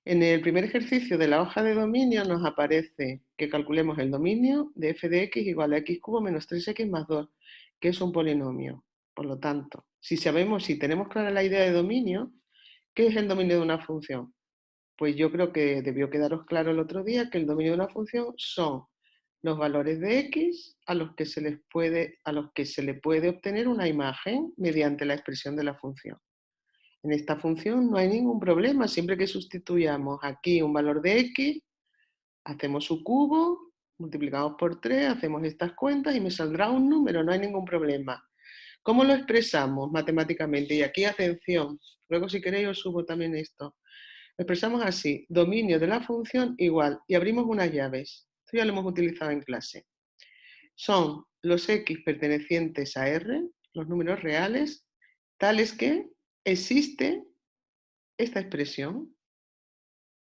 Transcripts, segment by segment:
En el primer ejercicio de la hoja de dominio nos aparece que calculemos el dominio de f de x igual a x cubo menos 3x más 2, que es un polinomio. Por lo tanto, si tenemos clara la idea de dominio, ¿qué es el dominio de una función? Pues yo creo que debió quedaros claro el otro día que el dominio de una función son los valores de x a los que se le puede obtener una imagen mediante la expresión de la función. En esta función no hay ningún problema, siempre que sustituyamos aquí un valor de x, hacemos su cubo, multiplicamos por 3, hacemos estas cuentas y me saldrá un número, no hay ningún problema. ¿Cómo lo expresamos matemáticamente? Y aquí atención, luego si queréis os subo también esto. Lo expresamos así, dominio de la función igual, y abrimos unas llaves. Esto ya lo hemos utilizado en clase. Son los x pertenecientes a R, los números reales, tales que existe esta expresión.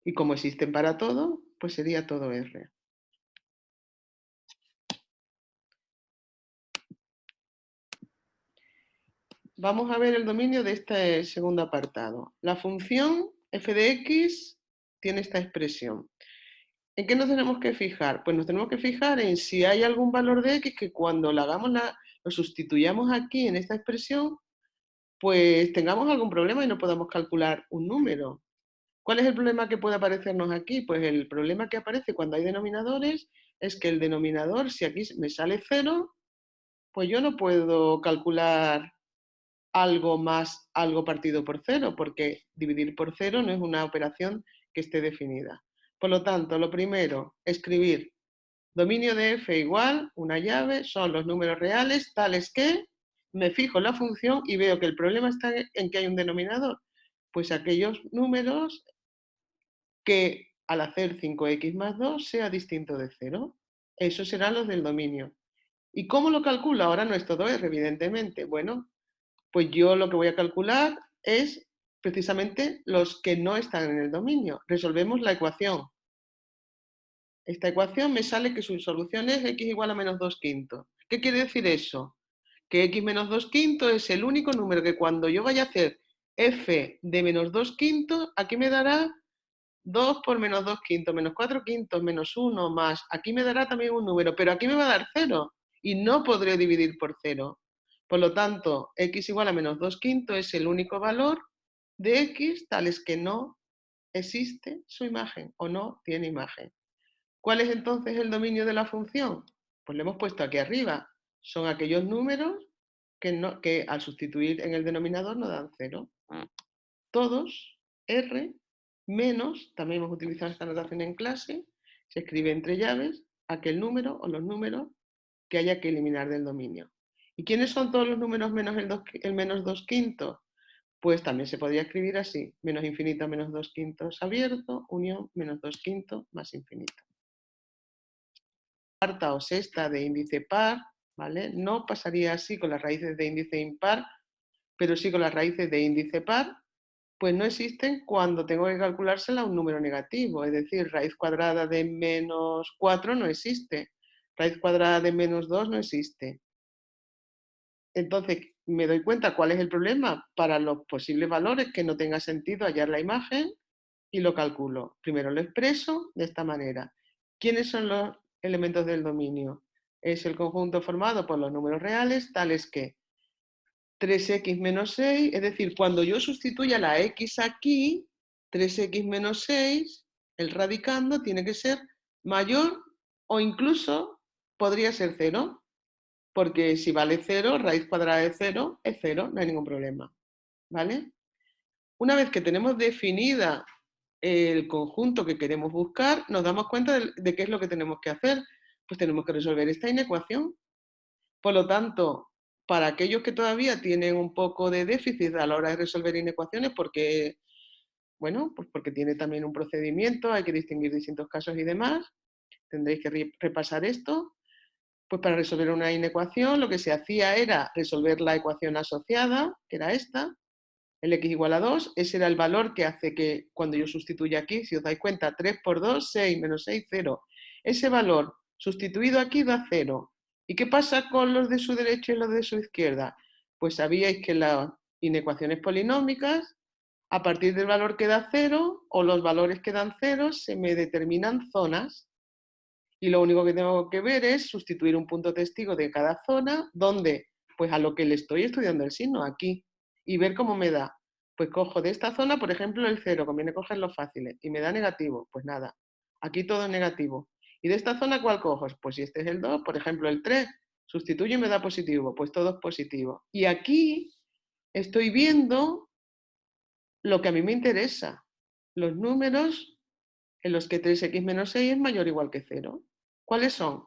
Y como existen para todo, pues sería todo R. Vamos a ver el dominio de este segundo apartado. La función f de x tiene esta expresión. ¿En qué nos tenemos que fijar? Pues nos tenemos que fijar en si hay algún valor de x que cuando lo sustituyamos aquí en esta expresión, pues tengamos algún problema y no podamos calcular un número. ¿Cuál es el problema que puede aparecernos aquí? Pues el problema que aparece cuando hay denominadores es que el denominador, si aquí me sale 0, pues yo no puedo calcular algo más algo partido por 0, porque dividir por 0 no es una operación que esté definida. Por lo tanto, lo primero, escribir dominio de f igual, una llave, son los números reales tales que me fijo en la función y veo que el problema está en que hay un denominador. Pues aquellos números que al hacer 5x más 2 sea distinto de 0. Esos serán los del dominio. ¿Y cómo lo calculo? Ahora no es todo R, evidentemente. Bueno, pues yo lo que voy a calcular es precisamente los que no están en el dominio. Resolvemos la ecuación. Esta ecuación me sale que su solución es x igual a menos 2 quintos. ¿Qué quiere decir eso? Que x menos 2 quintos es el único número que cuando yo vaya a hacer f de menos 2 quintos, aquí me dará 2 por menos 2 quintos, menos 4 quintos, menos 1, más. Aquí me dará también un número, pero aquí me va a dar 0 y no podré dividir por 0. Por lo tanto, x igual a menos 2 quintos es el único valor de x tales que no existe su imagen o no tiene imagen. ¿Cuál es entonces el dominio de la función? Pues lo hemos puesto aquí arriba. Son aquellos números que al sustituir en el denominador nos dan 0. Todos R menos, también hemos utilizado esta notación en clase, se escribe entre llaves aquel número o los números que haya que eliminar del dominio. ¿Y quiénes son todos los números menos el menos 2 quintos? Pues también se podría escribir así, menos infinito menos 2 quintos abierto, unión menos 2 quintos más infinito. Cuarta o sexta de índice par, ¿vale? No pasaría así con las raíces de índice impar, pero sí con las raíces de índice par, pues no existen cuando tengo que calculársela a un número negativo, es decir, raíz cuadrada de menos 4 no existe, raíz cuadrada de menos 2 no existe. Entonces me doy cuenta cuál es el problema para los posibles valores que no tenga sentido hallar la imagen y lo calculo. Primero lo expreso de esta manera. ¿Quiénes son los elementos del dominio? Es el conjunto formado por los números reales, tales que 3x menos 6, es decir, cuando yo sustituya la x aquí, 3x menos 6, el radicando tiene que ser mayor o incluso podría ser 0, porque si vale 0, raíz cuadrada de 0 es 0, no hay ningún problema. ¿Vale? Una vez que tenemos definida el conjunto que queremos buscar, nos damos cuenta de qué es lo que tenemos que hacer. Pues tenemos que resolver esta inecuación. Por lo tanto, para aquellos que todavía tienen un poco de déficit a la hora de resolver inecuaciones, porque, bueno, pues porque tiene también un procedimiento, hay que distinguir distintos casos y demás, tendréis que repasar esto. Pues para resolver una inecuación lo que se hacía era resolver la ecuación asociada, que era esta, el x igual a 2, ese era el valor que hace que cuando yo sustituya aquí, si os dais cuenta, 3 por 2, 6, menos 6, 0. Ese valor sustituido aquí da 0. ¿Y qué pasa con los de su derecha y los de su izquierda? Pues sabíais que las inecuaciones polinómicas A partir del valor que da 0 o los valores que dan 0 se me determinan zonas y lo único que tengo que ver es sustituir un punto testigo de cada zona donde, pues a lo que le estoy estudiando el signo, aquí, y ver cómo me da. Pues cojo de esta zona, por ejemplo, el 0, conviene coger los fáciles, y me da negativo, pues nada, aquí todo es negativo. ¿Y de esta zona cuál cojo? Pues si este es el 2, por ejemplo, el 3, sustituyo y me da positivo, pues todo es positivo. Y aquí estoy viendo lo que a mí me interesa, los números en los que 3x menos 6 es mayor o igual que 0. ¿Cuáles son?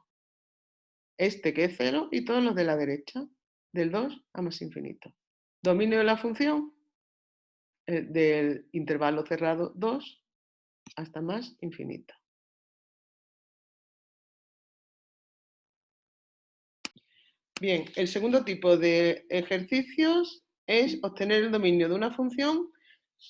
Este que es 0 y todos los de la derecha, del 2 a más infinito. Dominio de la función del intervalo cerrado 2 hasta más infinito. Bien, el segundo tipo de ejercicios es obtener el dominio de una función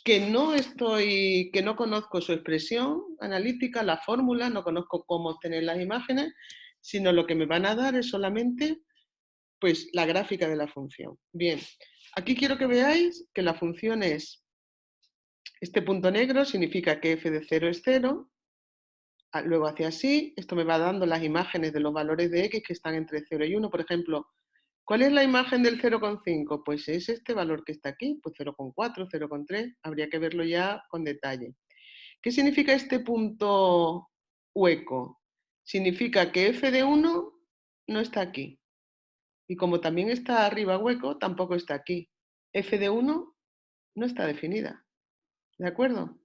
que no conozco su expresión analítica, la fórmula, no conozco cómo obtener las imágenes, sino lo que me van a dar es solamente pues, la gráfica de la función. Bien, aquí quiero que veáis que la función es, este punto negro significa que f de 0 es 0, luego hacia así, esto me va dando las imágenes de los valores de x que están entre 0 y 1, por ejemplo, ¿cuál es la imagen del 0,5? Pues es este valor que está aquí, pues 0,4, 0,3, habría que verlo ya con detalle. ¿Qué significa este punto hueco? Significa que f de 1 no está aquí. Y como también está arriba hueco, tampoco está aquí. F de 1 no está definida. ¿De acuerdo?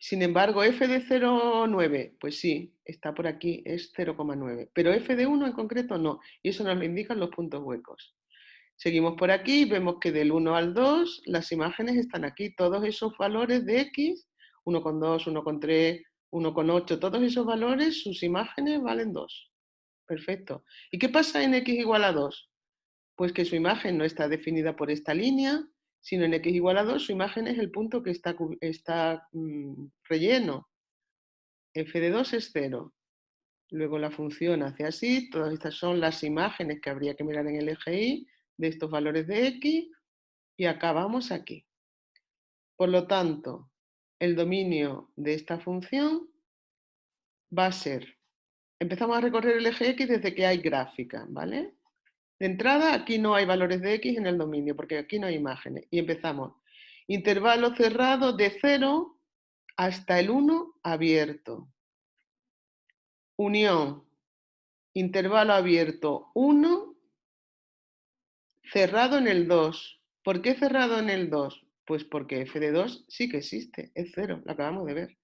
Sin embargo, f de 0,9, pues sí, está por aquí, es 0,9. Pero f de 1 en concreto no. Y eso nos lo indican los puntos huecos. Seguimos por aquí, vemos que del 1 al 2 las imágenes están aquí. Todos esos valores de x, 1,2, 1,3, 1,8, todos esos valores, sus imágenes valen 2. Perfecto. ¿Y qué pasa en x igual a 2? Pues que su imagen no está definida por esta línea, sino en x igual a 2 su imagen es el punto que está relleno. F de 2 es 0. Luego la función hace así, todas estas son las imágenes que habría que mirar en el eje Y de estos valores de x y acabamos aquí. Por lo tanto, el dominio de esta función va a ser, empezamos a recorrer el eje X desde que hay gráfica, ¿vale? De entrada, aquí no hay valores de x en el dominio, porque aquí no hay imágenes. Y empezamos. Intervalo cerrado de 0 hasta el 1 abierto. Unión. Intervalo abierto 1, cerrado en el 2. ¿Por qué cerrado en el 2? Pues porque f de 2 sí que existe, es 0, lo acabamos de ver.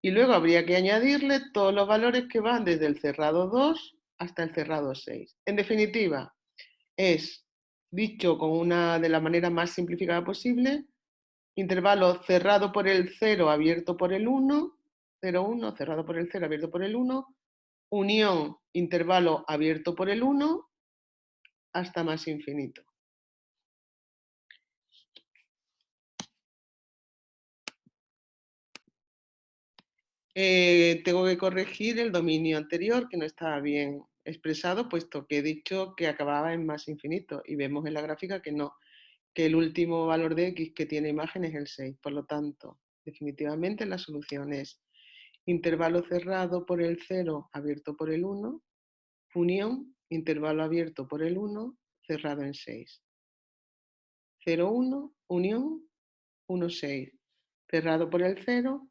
Y luego habría que añadirle todos los valores que van desde el cerrado 2 hasta el cerrado 6. En definitiva, es, dicho con una de la manera más simplificada posible, intervalo cerrado por el 0, abierto por el 1, 0, 1, cerrado por el 0, abierto por el 1, unión, intervalo abierto por el 1, hasta más infinito. Tengo que corregir el dominio anterior, que no estaba bien expresado, puesto que he dicho que acababa en más infinito, y vemos en la gráfica que no, que el último valor de x que tiene imagen es el 6. Por lo tanto, definitivamente la solución es intervalo cerrado por el 0, abierto por el 1, unión, intervalo abierto por el 1, cerrado en 6. 0, 1, unión, 1, 6. Cerrado por el 0,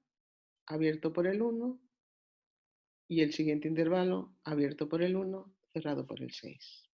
abierto por el 1, y el siguiente intervalo abierto por el 1, cerrado por el 6.